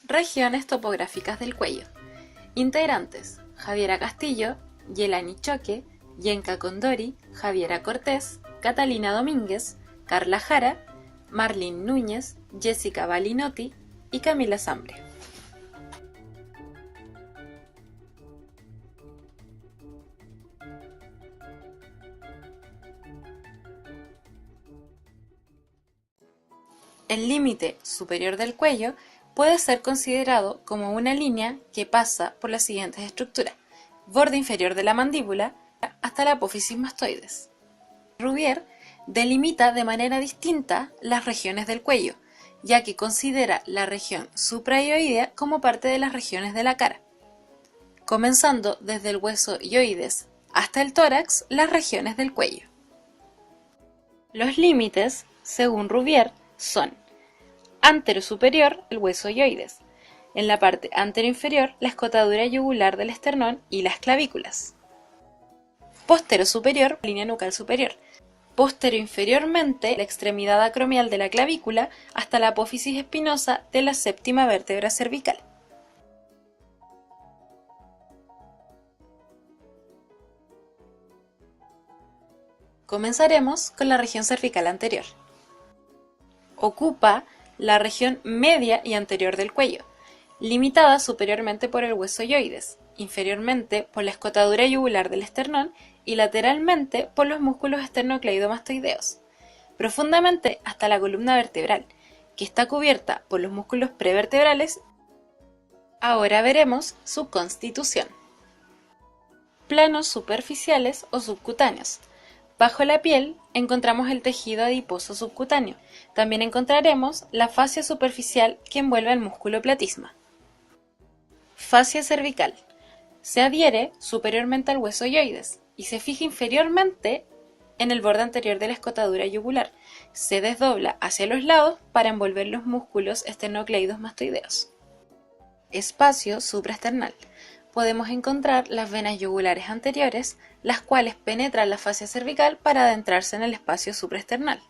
Regiones topográficas del cuello. Integrantes: Javiera Castillo, Yelani Choque, Yenka Condori, Javiera Cortés, Catalina Domínguez, Carla Jara, Marlene Núñez, Jessica Balinotti y Camila Zambre. El límite superior del cuello puede ser considerado como una línea que pasa por las siguientes estructuras: borde inferior de la mandíbula hasta la apófisis mastoides. Rouvier delimita de manera distinta las regiones del cuello, ya que considera la región suprayoidea como parte de las regiones de la cara, comenzando desde el hueso yoides hasta el tórax, las regiones del cuello. Los límites, según Rouvier, son: antero superior, el hueso yoides; en la parte antero inferior, la escotadura yugular del esternón y las clavículas; postero superior, línea nucal superior; postero inferiormente, la extremidad acromial de la clavícula hasta la apófisis espinosa de la séptima vértebra cervical. Comenzaremos con la región cervical anterior. Ocupa la región media y anterior del cuello, limitada superiormente por el hueso yoides, inferiormente por la escotadura yugular del esternón y lateralmente por los músculos esternocleidomastoideos, profundamente hasta la columna vertebral, que está cubierta por los músculos prevertebrales. Ahora veremos su constitución. Planos superficiales o subcutáneos. Bajo la piel encontramos el tejido adiposo subcutáneo. También encontraremos la fascia superficial que envuelve el músculo platisma. Fascia cervical. Se adhiere superiormente al hueso yoides y se fija inferiormente en el borde anterior de la escotadura yugular. Se desdobla hacia los lados para envolver los músculos esternocleidomastoideos. Espacio supraesternal. Podemos encontrar las venas yugulares anteriores, las cuales penetran la fascia cervical para adentrarse en el espacio supraesternal.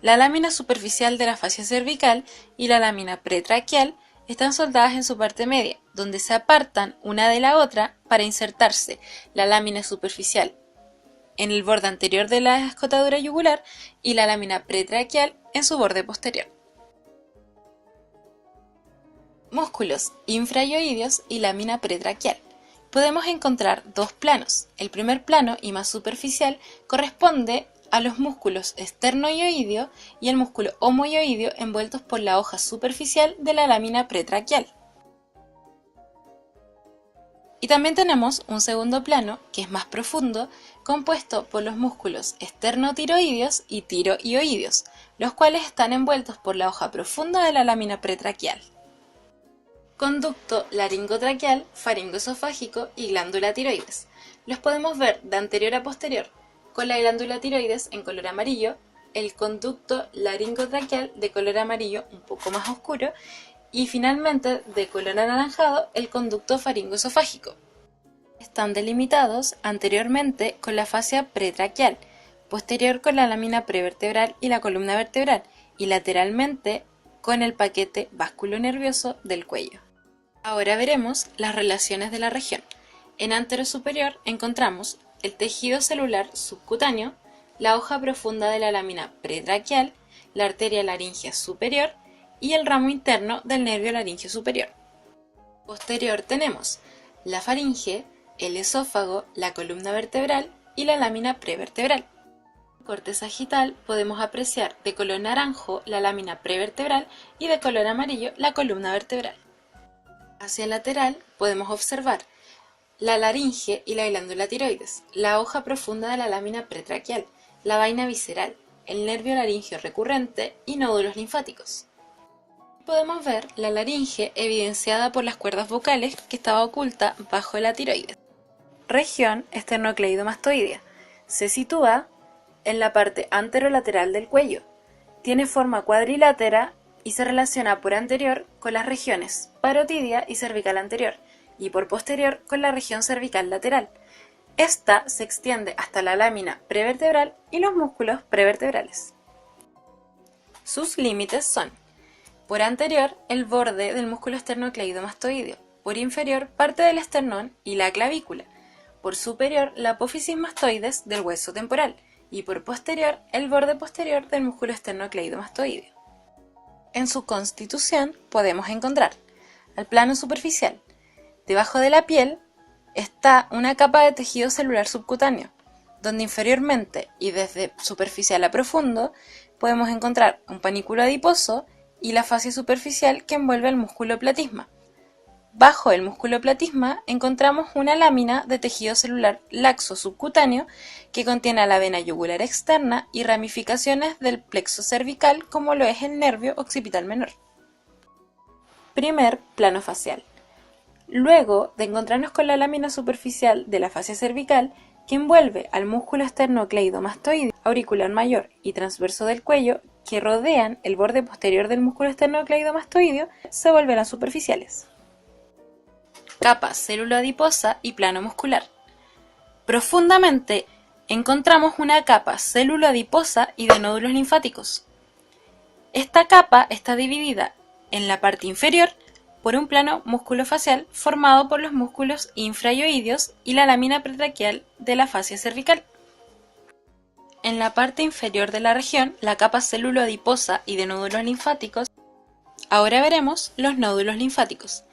La lámina superficial de la fascia cervical y la lámina pretraquial están soldadas en su parte media, donde se apartan una de la otra para insertarse la lámina superficial en el borde anterior de la escotadura yugular y la lámina pretraquial en su borde posterior. Músculos infrayoideos y lámina pretraquial. Podemos encontrar dos planos. El primer plano y más superficial corresponde a los músculos esternoyoideo y el músculo homoyoideo envueltos por la hoja superficial de la lámina pretraquial. Y también tenemos un segundo plano, que es más profundo, compuesto por los músculos esternotiroideos y tiroioideos, los cuales están envueltos por la hoja profunda de la lámina pretraquial. Conducto laringotraqueal, faringoesofágico y glándula tiroides. Los podemos ver de anterior a posterior, con la glándula tiroides en color amarillo, el conducto laringotraqueal de color amarillo un poco más oscuro y finalmente de color anaranjado el conducto faringoesofágico. Están delimitados anteriormente con la fascia pretraquial, posterior con la lámina prevertebral y la columna vertebral y lateralmente con el paquete vasculonervioso del cuello. Ahora veremos las relaciones de la región. En antero superior encontramos el tejido celular subcutáneo, la hoja profunda de la lámina pretraquial, la arteria laringea superior y el ramo interno del nervio laringeo superior. Posterior tenemos la faringe, el esófago, la columna vertebral y la lámina prevertebral. En corte sagital podemos apreciar de color naranjo la lámina prevertebral y de color amarillo la columna vertebral. Hacia el lateral podemos observar la laringe y la glándula tiroides, la hoja profunda de la lámina pretraquial, la vaina visceral, el nervio laringeo recurrente y nódulos linfáticos. Podemos ver la laringe evidenciada por las cuerdas vocales que estaba oculta bajo la tiroides. Región esternocleidomastoidea. Se sitúa en la parte anterolateral del cuello. Tiene forma cuadrilátera y se relaciona por anterior con las regiones parotidia y cervical anterior y por posterior con la región cervical lateral. Esta se extiende hasta la lámina prevertebral y los músculos prevertebrales. Sus límites son: Por anterior, el borde del músculo esternocleidomastoideo. Por inferior, parte del esternón y la clavícula. Por superior, la apófisis mastoides del hueso temporal. Y por posterior, el borde posterior del músculo esternocleidomastoideo. En su constitución podemos encontrar al plano superficial. Debajo de la piel está una capa de tejido celular subcutáneo, donde inferiormente y desde superficial a profundo podemos encontrar un panículo adiposo y la fascia superficial que envuelve el músculo platisma. Bajo el músculo platisma encontramos una lámina de tejido celular laxo subcutáneo que contiene la vena yugular externa y ramificaciones del plexo cervical como lo es el nervio occipital menor. Primer plano facial. Luego de encontrarnos con la lámina superficial de la fascia cervical que envuelve al músculo esternocleidomastoideo, auricular mayor y transverso del cuello que rodean el borde posterior del músculo esternocleidomastoideo, se volverán superficiales. Capa célulo-adiposa y plano muscular. Profundamente encontramos una capa célulo-adiposa y de nódulos linfáticos. Esta capa está dividida en la parte inferior por un plano musculofacial formado por los músculos infrayoideos y la lámina pretraquial de la fascia cervical. En la parte inferior de la región, la capa célulo-adiposa y de nódulos linfáticos. Ahora veremos los nódulos linfáticos.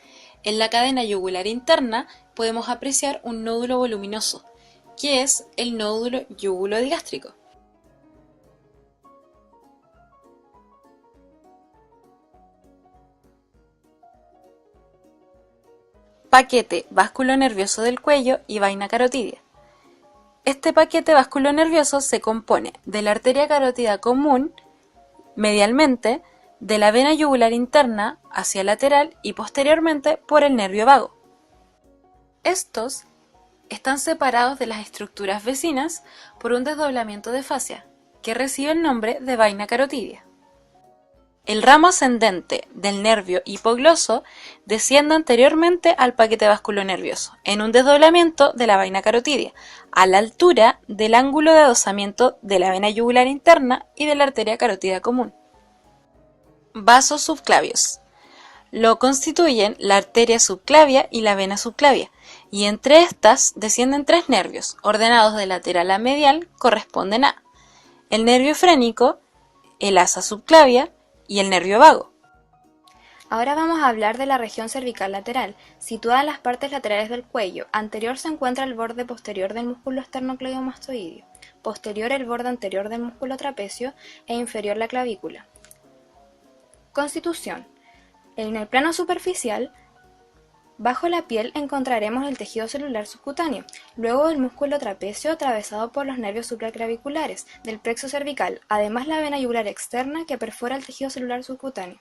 En la cadena yugular interna podemos apreciar un nódulo voluminoso, que es el nódulo yuguloedigástrico. Paquete vasculonervioso del cuello y vaina carotidia. Este paquete vasculonervioso se compone de la arteria carótida común medialmente, de la vena yugular interna hacia lateral y posteriormente por el nervio vago. Estos están separados de las estructuras vecinas por un desdoblamiento de fascia, que recibe el nombre de vaina carotidia. El ramo ascendente del nervio hipogloso desciende anteriormente al paquete vasculonervioso, en un desdoblamiento de la vaina carotidia, a la altura del ángulo de adosamiento de la vena yugular interna y de la arteria carótida común. Vasos subclavios. Lo constituyen la arteria subclavia y la vena subclavia, y entre estas descienden tres nervios, ordenados de lateral a medial, corresponden a el nervio frénico, el asa subclavia y el nervio vago. Ahora vamos a hablar de la región cervical lateral, situada en las partes laterales del cuello. Anterior se encuentra el borde posterior del músculo esternocleidomastoideo, posterior el borde anterior del músculo trapecio e inferior la clavícula. Constitución. En el plano superficial, bajo la piel encontraremos el tejido celular subcutáneo, luego el músculo trapecio atravesado por los nervios supraclaviculares del plexo cervical, además la vena yugular externa que perfora el tejido celular subcutáneo.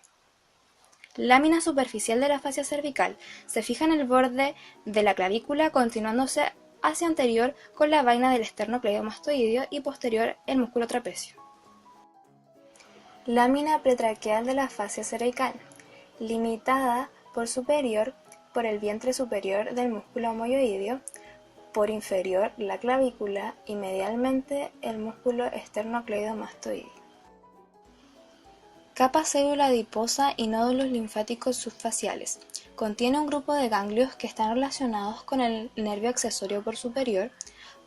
Lámina superficial de la fascia cervical se fija en el borde de la clavícula continuándose hacia anterior con la vaina del esternocleidomastoideo y posterior el músculo trapecio. Lámina pretraquial de la fascia cervical, limitada por superior por el vientre superior del músculo omoioideo, por inferior la clavícula y medialmente el músculo esternocleidomastoideo. Capa célula adiposa y nódulos linfáticos subfaciales. Contiene un grupo de ganglios que están relacionados con el nervio accesorio por superior,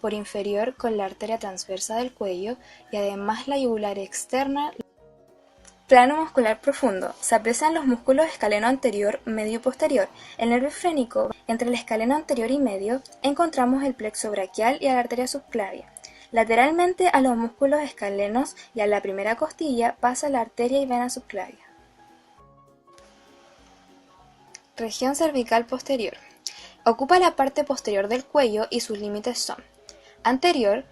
por inferior con la arteria transversa del cuello y además la yugular externa. Plano muscular profundo. Se aprecian los músculos escaleno anterior, medio y posterior. El nervio frénico. Entre el escaleno anterior y medio encontramos el plexo braquial y a la arteria subclavia. Lateralmente a los músculos escalenos y a la primera costilla pasa la arteria y vena subclavia. Región cervical posterior. Ocupa la parte posterior del cuello y sus límites son: anterior,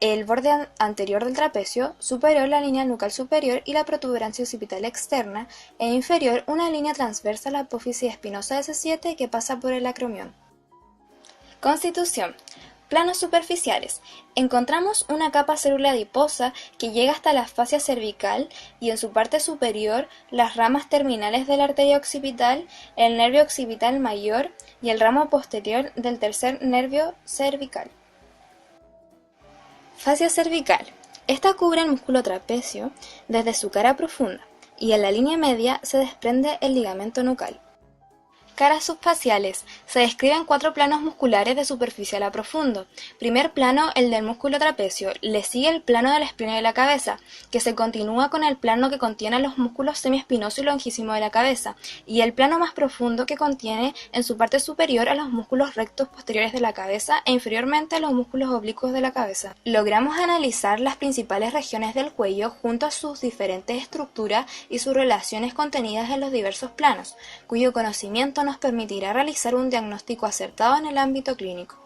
el borde anterior del trapecio, superior la línea nucal superior y la protuberancia occipital externa, e inferior una línea transversa a la apófisis espinosa de S7 que pasa por el acromión. Constitución. Planos superficiales. Encontramos una capa celular adiposa que llega hasta la fascia cervical y en su parte superior las ramas terminales de la arteria occipital, el nervio occipital mayor y el ramo posterior del tercer nervio cervical. Fascia cervical. Esta cubre el músculo trapecio desde su cara profunda. y en la línea media se desprende el ligamento nucal. Caras subfaciales. Se describen 4 planos musculares de superficial a profundo. Primer plano, el del músculo trapecio. Le sigue el plano de la espina de la cabeza, que se continúa con el plano que contiene los músculos semiespinoso y longísimo de la cabeza, y el plano más profundo que contiene en su parte superior a los músculos rectos posteriores de la cabeza e inferiormente a los músculos oblicuos de la cabeza. Logramos analizar las principales regiones del cuello junto a sus diferentes estructuras y sus relaciones contenidas en los diversos planos, cuyo conocimiento nos permitirá realizar un diagnóstico acertado en el ámbito clínico.